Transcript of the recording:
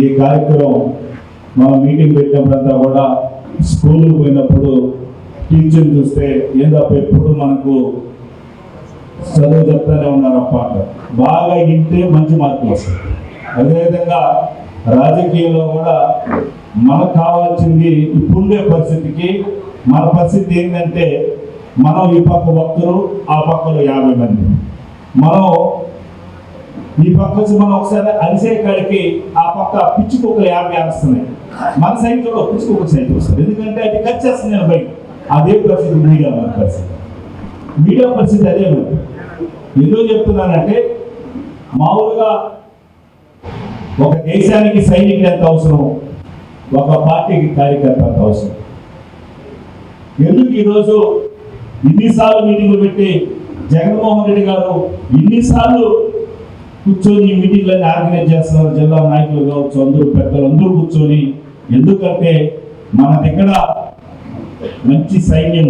ఈ కార్యక్రమం మనం మీటింగ్ పెట్టినప్పుడంతా కూడా స్కూల్కి పోయినప్పుడు టీచర్ చూస్తే ఏందప్ప ఎప్పుడు మనకు చదువు చెప్తానే ఉన్నారప్ప అంటారు. బాగా ఇంటే మంచి మార్కులు వస్తాయి. అదేవిధంగా రాజకీయంలో కూడా మనకు కావాల్సింది ఇప్పుడుండే పరిస్థితికి మన పరిస్థితి ఏంటంటే మనం ఈ పక్క ఒక్కరు ఆ పక్కలో 50 మంది. మనం ఈ పక్క మనం ఒకసారి అరిసే కాడికి ఆ పక్క పిచ్చి కుక్కలు 50 అరుస్తున్నాయి. మన సైట్లో పిచ్చి కుక్క సైట్ వస్తుంది. ఎందుకంటే అది కచ్చేస్తుంది నేను బయట. అదే పరిస్థితి మీడియా పరిస్థితి. మీడియా పరిస్థితి అదే మరి. ఎందుకు చెప్తున్నానంటే మామూలుగా ఒక దేశానికి సైనికులు ఎంత అవసరం, ఒక పార్టీకి కార్యకర్త ఎంత అవసరం. ఎందుకు ఈరోజు ఇన్నిసార్లు మీటింగ్లు పెట్టి జగన్మోహన్ రెడ్డి గారు ఇన్నిసార్లు కూర్చొని ఈ మీటింగ్లన్నీ ఆర్గనైజ్ చేస్తున్నారు. జిల్లా నాయకులు కావచ్చు, అందరూ పెద్దలు అందరూ కూర్చొని. ఎందుకంటే మన దగ్గర మంచి సైన్యం